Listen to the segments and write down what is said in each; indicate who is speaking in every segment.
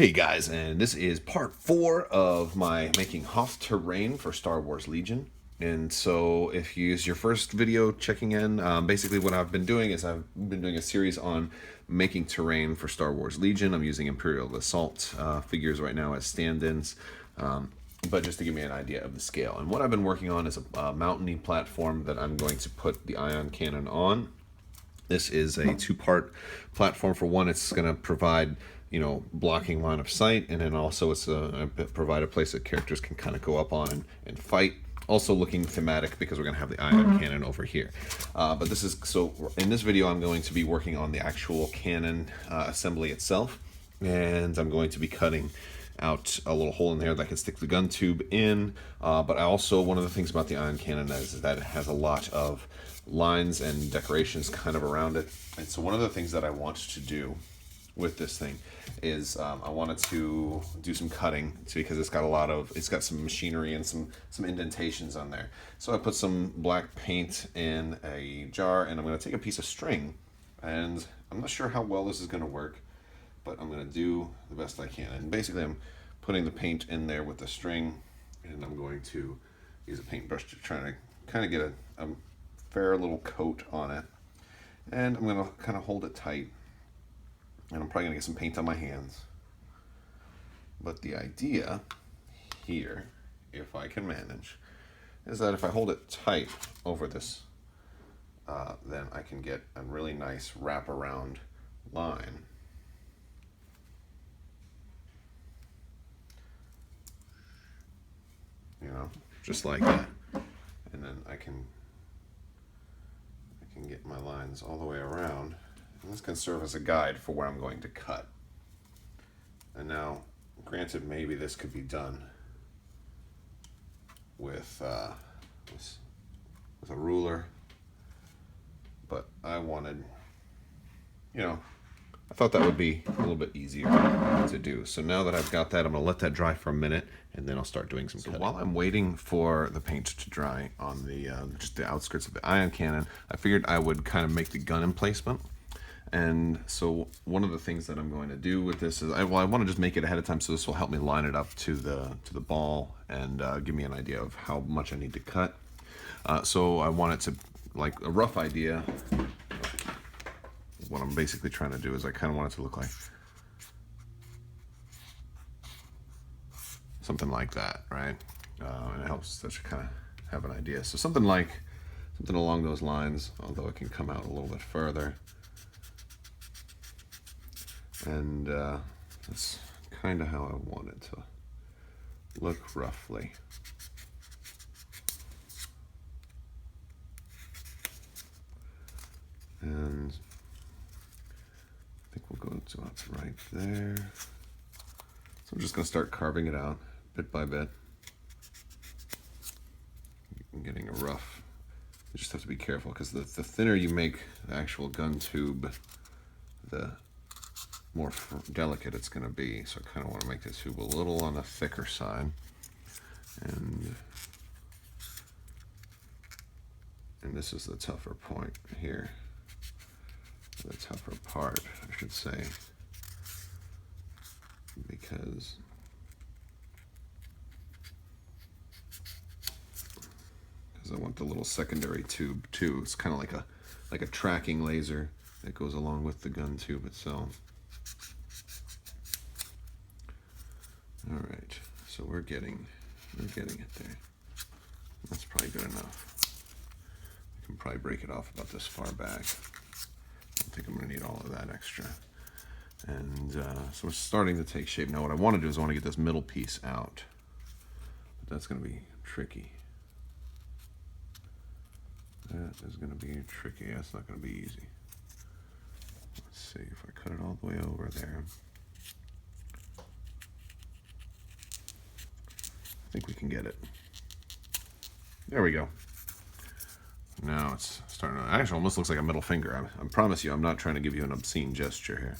Speaker 1: Hey guys, and this is part 4 of my making Hoth Terrain for Star Wars Legion. And so if you use your first video checking in, basically what I've been doing is I've been doing a series on making terrain for Star Wars Legion. I'm using Imperial Assault figures right now as stand-ins, but just to give me an idea of the scale. And what I've been working on is a mountainy platform that I'm going to put the ion cannon on. This is a two-part platform. For one, it's going to provide, blocking line of sight, and then also it's provide a place that characters can kind of go up on and fight. Also looking thematic because we're going to have the ion cannon over here. But this is, so in this video I'm going to be working on the actual cannon assembly itself, and I'm going to be cutting out a little hole in there that I can stick the gun tube in. But I also, one of the things about the ion cannon is that it has a lot of lines and decorations kind of around it. And so one of the things that I want to do with this thing is I wanted to do some cutting because it's got some machinery and some indentations on there. So I put some black paint in a jar, and I'm going to take a piece of string, and I'm not sure how well this is going to work, but I'm going to do the best I can. And basically I'm putting the paint in there with the string, and I'm going to use a paintbrush to try to kind of get a fair little coat on it. And I'm going to kind of hold it tight, and I'm probably going to get some paint on my hands. But the idea here, if I can manage, is that if I hold it tight over this, then I can get a really nice wraparound line. Just like that. And then I can get my lines all the way around. And this can serve as a guide for where I'm going to cut. And now, granted, maybe this could be done with a ruler, but I wanted, I thought that would be a little bit easier to do. So now that I've got that, I'm going to let that dry for a minute, and then I'll start doing some cutting. While I'm waiting for the paint to dry on the just the outskirts of the ion cannon, I figured I would kind of make the gun emplacement. And so one of the things that I'm going to do with this is I want to just make it ahead of time, so this will help me line it up to the ball and give me an idea of how much I need to cut. So I want it to, like, a rough idea. What I'm basically trying to do is I kind of want it to look like something like that, right? And it helps to kind of have an idea. So something along those lines, although it can come out a little bit further. And that's kind of how I want it to look roughly. And I think we'll go to about right there. So I'm just going to start carving it out bit by bit. I'm getting a rough. You just have to be careful because the thinner you make the actual gun tube, the more delicate it's going to be. So I kind of want to make this tube a little on the thicker side. And this is the tougher point here. The tougher part, I should say, because I want the little secondary tube too. It's kind of like a tracking laser that goes along with the gun tube itself. All right, so we're getting it there. That's probably good enough. I can probably break it off about this far back. I think I'm going to need all of that extra. And so we're starting to take shape. Now what I want to do is I want to get this middle piece out. But that's going to be tricky. That is going to be tricky. That's not going to be easy. Let's see if I cut it all the way over there. I think we can get it. There we go. Now it's starting to, actually almost looks like a middle finger. I promise you, I'm not trying to give you an obscene gesture here.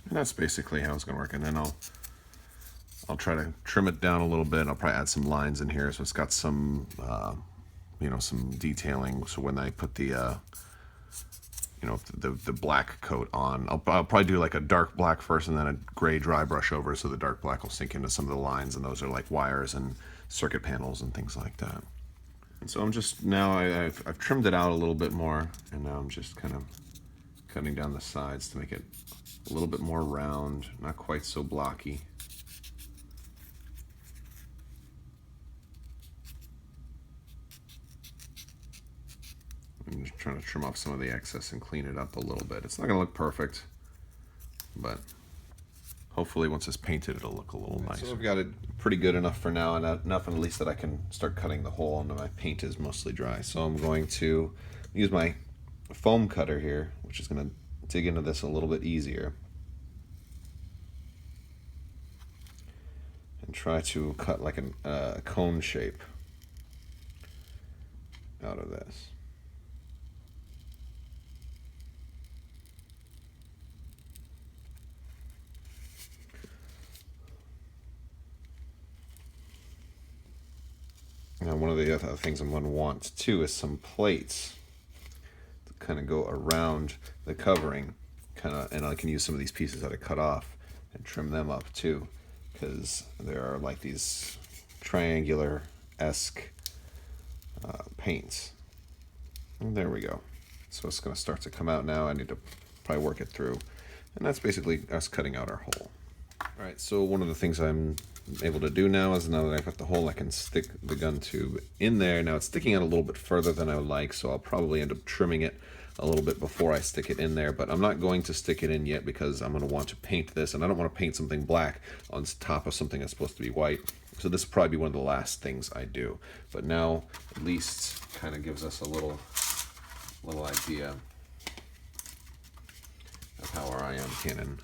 Speaker 1: And that's basically how it's going to work. And then I'll try to trim it down a little bit. I'll probably add some lines in here so it's got some you know, some detailing. So when I put the, you know, the black coat on, I'll probably do like a dark black first and then a gray dry brush over, so the dark black will sink into some of the lines, and those are like wires and circuit panels and things like that. And so I'm just, now I've trimmed it out a little bit more, and now I'm just kind of cutting down the sides to make it a little bit more round, not quite so blocky. I'm just trying to trim off some of the excess and clean it up a little bit. It's not going to look perfect, but hopefully once it's painted it'll look a little nicer. So I've got it pretty good enough for now, and enough at least that I can start cutting the hole, and my paint is mostly dry. So I'm going to use my foam cutter here, which is going to dig into this a little bit easier, and try to cut like a cone shape out of this. Now, one of the other things I'm going to want too is some plates to kind of go around the covering, and I can use some of these pieces that I cut off and trim them up too, because there are like these triangular-esque paints. And there we go. So it's going to start to come out now. I need to probably work it through, and that's basically us cutting out our hole. All right, so one of the things I'm able to do now is, now that I've got the hole, I can stick the gun tube in there. Now it's sticking out a little bit further than I would like, so I'll probably end up trimming it a little bit before I stick it in there, but I'm not going to stick it in yet because I'm going to want to paint this, and I don't want to paint something black on top of something that's supposed to be white. So this will probably be one of the last things I do, but now at least kind of gives us a little idea of how our ion cannon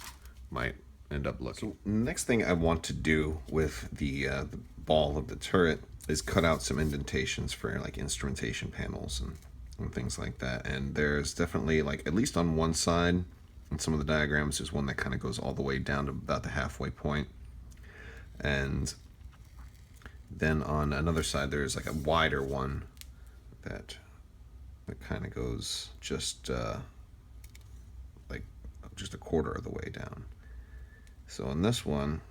Speaker 1: might end up looking. So next thing I want to do with the ball of the turret is cut out some indentations for like instrumentation panels and things like that. And there's definitely, like, at least on one side in some of the diagrams, there's one that kind of goes all the way down to about the halfway point, and then on another side there's like a wider one that kind of goes just like just a quarter of the way down. So on this one,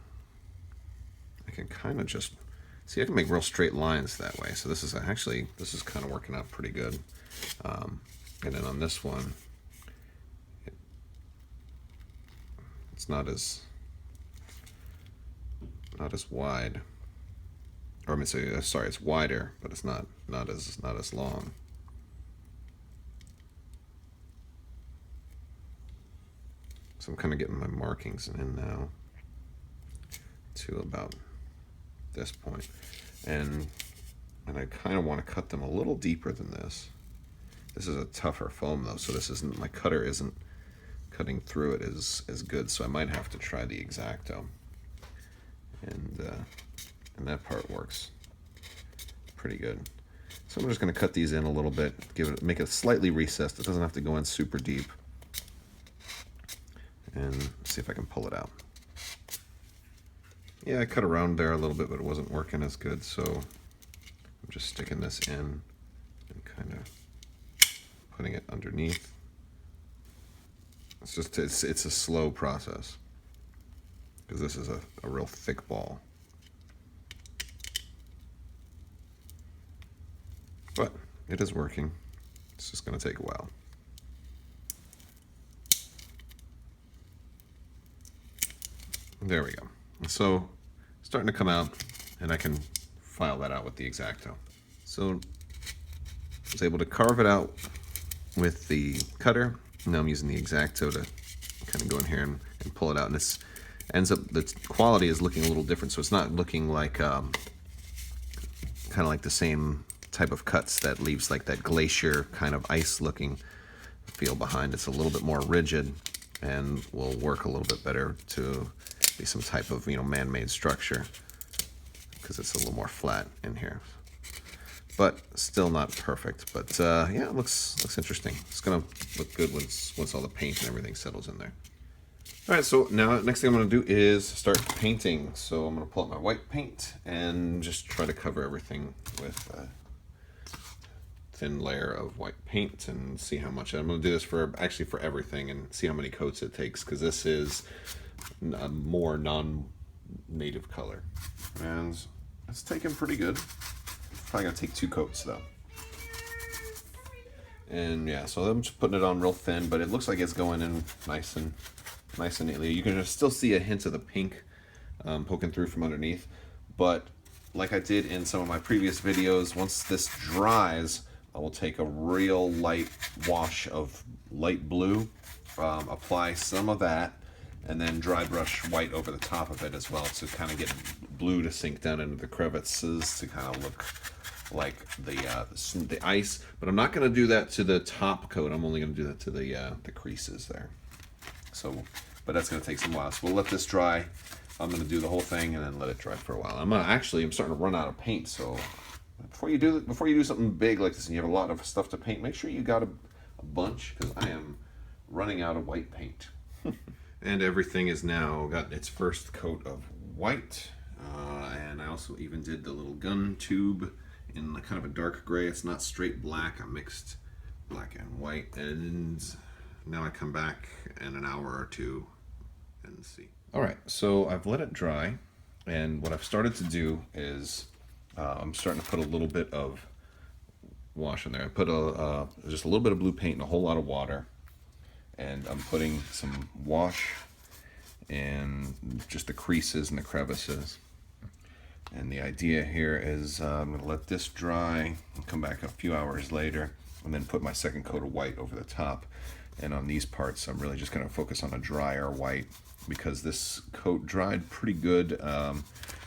Speaker 1: I can kind of just see, I can make real straight lines that way. So this is kind of working out pretty good. And then on this one, it's not as wide. Or I mean, sorry, it's wider, but it's not as long. So I'm kind of getting my markings in now to about this point. And I kind of want to cut them a little deeper than this. This is a tougher foam though, so this isn't, my cutter isn't cutting through it as good, so I might have to try the X-Acto. And that part works pretty good. So I'm just going to cut these in a little bit, make it slightly recessed. It doesn't have to go in super deep. And see if I can pull it out. Yeah, I cut around there a little bit, but it wasn't working as good, so I'm just sticking this in and kind of putting it underneath. It's a slow process because this is a real thick ball. But it is working. It's just going to take a while. There we go. So starting to come out, and I can file that out with the X-Acto. So I was able to carve it out with the cutter. Now I'm using the X-Acto to kind of go in here and pull it out, and this ends up, the quality is looking a little different. So it's not looking like kind of like the same type of cuts that leaves like that glacier kind of ice looking feel behind. It's a little bit more rigid and will work a little bit better to be some type of, you know, man-made structure, because it's a little more flat in here, but still not perfect. But yeah, it looks interesting. It's gonna look good once all the paint and everything settles in there. All right, so now next thing I'm gonna do is start painting. So I'm gonna pull out my white paint and just try to cover everything with thin layer of white paint and see how much. I'm going to do this for actually for everything and see how many coats it takes, because this is a more non-native color. And it's taken pretty good. Probably going to take 2 coats though. And yeah, so I'm just putting it on real thin, but it looks like it's going in nice and neatly. You can still see a hint of the pink poking through from underneath, but like I did in some of my previous videos, once this dries, I will take a real light wash of light blue, apply some of that, and then dry brush white over the top of it as well to kind of get blue to sink down into the crevices to kind of look like the ice. But I'm not going to do that to the top coat. I'm only going to do that to the creases there. So, but that's going to take some while. So we'll let this dry. I'm going to do the whole thing and then let it dry for a while. I'm starting to run out of paint. So before you do something big like this and you have a lot of stuff to paint, make sure you got a bunch, because I am running out of white paint. And everything is now got its first coat of white. And I also even did the little gun tube in kind of a dark gray. It's not straight black. I mixed black and white. And now I come back in an hour or two and see. All right, so I've let it dry. And what I've started to do is I'm starting to put a little bit of wash in there. I put just a little bit of blue paint and a whole lot of water. And I'm putting some wash in just the creases and the crevices. And the idea here is I'm going to let this dry and come back a few hours later and then put my second coat of white over the top. And on these parts, I'm really just going to focus on a drier white, because this coat dried pretty good.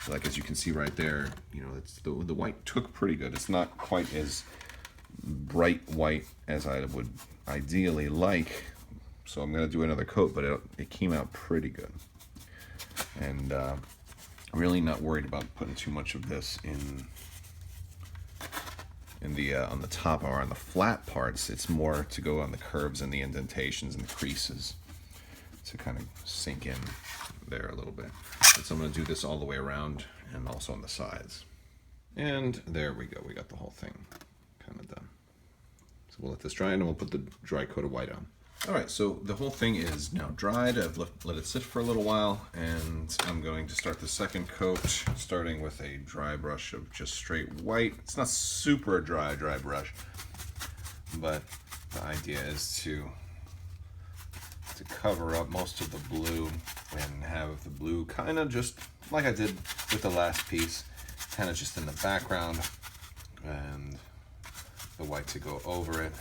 Speaker 1: Like as you can see right there, you know, it's the white took pretty good. It's not quite as bright white as I would ideally like. So I'm going to do another coat, but it came out pretty good. And really not worried about putting too much of this on the top or on the flat parts. It's more to go on the curves and the indentations and the creases to kind of sink in there a little bit. And so I'm going to do this all the way around and also on the sides. And there we go. We got the whole thing kind of done. So we'll let this dry and we'll put the dry coat of white on. All right, so the whole thing is now dried. I've let it sit for a little while, and I'm going to start the second coat, starting with a dry brush of just straight white. It's not super dry brush, but the idea is to cover up most of the blue and have the blue kind of just like I did with the last piece, kind of just in the background, and the white to go over it.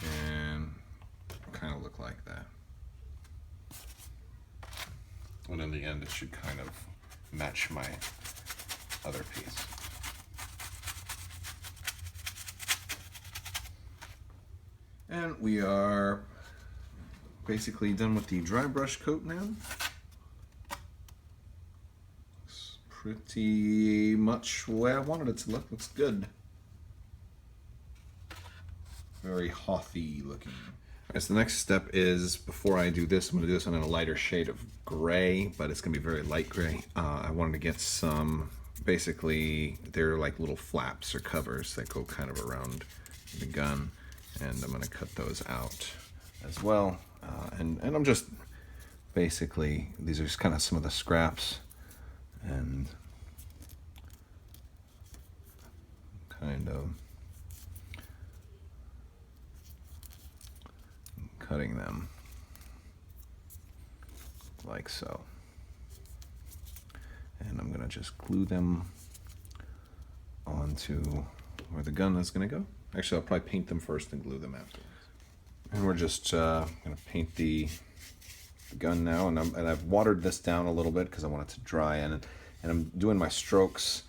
Speaker 1: And kind of look like that. And in the end, it should kind of match my other piece. And we are basically done with the dry brush coat now. Looks pretty much the way I wanted it to look. Looks good. Very Hothy looking. All right, so the next step is, before I do this, I'm going to do this on a lighter shade of gray, but it's going to be very light gray. I wanted to get some, basically, they're like little flaps or covers that go kind of around the gun, and I'm going to cut those out as well. And I'm just, basically, these are just kind of some of the scraps, and kind of cutting them like so. And I'm going to just glue them onto where the gun is going to go. Actually, I'll probably paint them first and glue them afterwards. And we're just going to paint the gun now. And I've watered this down a little bit because I want it to dry. And I'm doing my strokes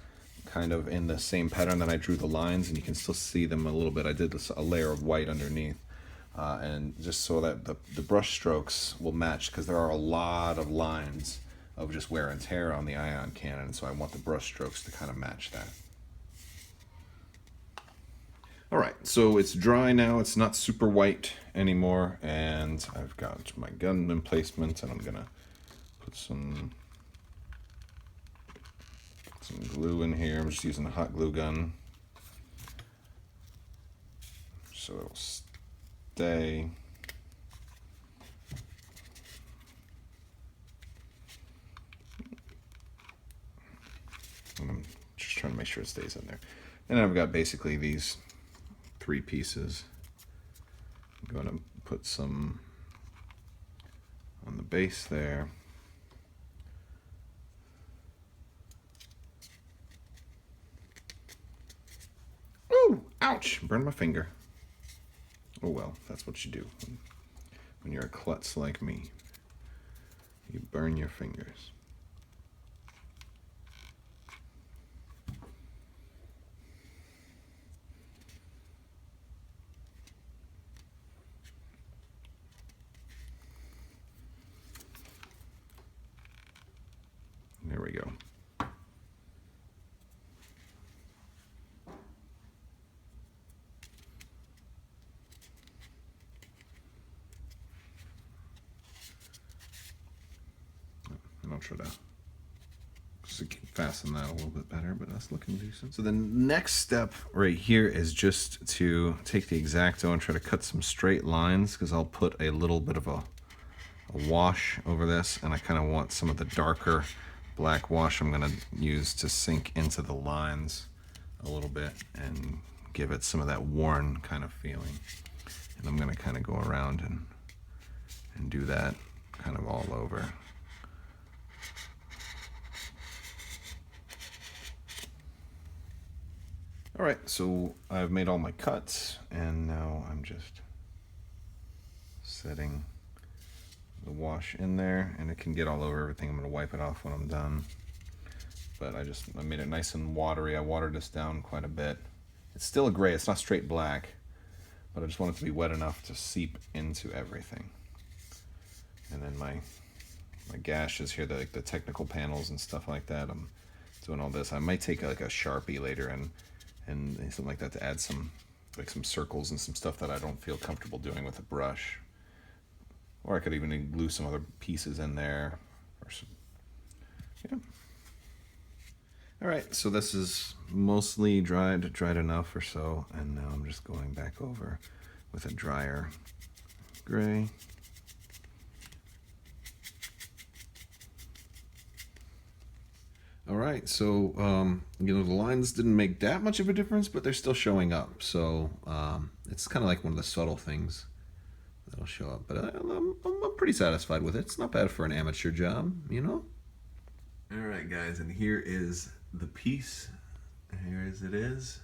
Speaker 1: kind of in the same pattern that I drew the lines. And you can still see them a little bit. I did a layer of white underneath. And just so that the brush strokes will match, because there are a lot of lines of just wear and tear on the ion cannon, so I want the brush strokes to kind of match that. All right, so it's dry now. It's not super white anymore, and I've got my gun emplacement, and I'm gonna put some some glue in here. I'm just using a hot glue gun so it'll stay. And I'm just trying to make sure it stays in there. And I've got basically these 3 pieces. I'm going to put some on the base there. Ooh, ouch, burned my finger. Oh well, that's what you do when you're a klutz like me. You burn your fingers. There we go. And I'll try to fasten that a little bit better, but that's looking decent. So the next step right here is just to take the X-Acto and try to cut some straight lines, because I'll put a little bit of a wash over this, and I kind of want some of the darker black wash I'm going to use to sink into the lines a little bit and give it some of that worn kind of feeling. And I'm going to kind of go around and do that kind of all over. Alright, so I've made all my cuts, and now I'm just setting the wash in there, and it can get all over everything. I'm going to wipe it off when I'm done. But I made it nice and watery. I watered this down quite a bit. It's still a gray, it's not straight black, but I just want it to be wet enough to seep into everything. And then my gashes here, like the technical panels and stuff like that, I'm doing all this. I might take like a Sharpie later and something like that to add some circles and some stuff that I don't feel comfortable doing with a brush. Or I could even glue some other pieces in there, or some, yeah. All right, so this is mostly dried enough or so, and now I'm just going back over with a drier gray. All right, so you know, the lines didn't make that much of a difference, but they're still showing up. So it's kind of like one of the subtle things that'll show up, but I'm pretty satisfied with it. It's not bad for an amateur job, you know? All right, guys, and here is the piece. Here as it is,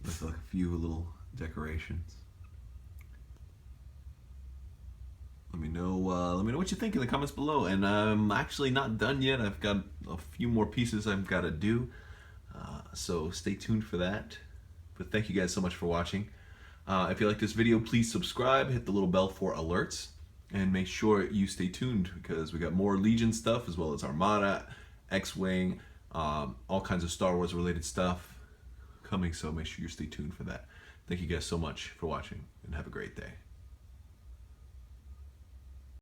Speaker 1: with a few little decorations. Let me know what you think in the comments below. And I'm actually not done yet. I've got a few more pieces I've got to do, so stay tuned for that. But thank you guys so much for watching. If you like this video, please subscribe, hit the little bell for alerts, and make sure you stay tuned, because we got more Legion stuff, as well as Armada, X-Wing, all kinds of Star Wars related stuff coming, so make sure you stay tuned for that. Thank you guys so much for watching, and have a great day.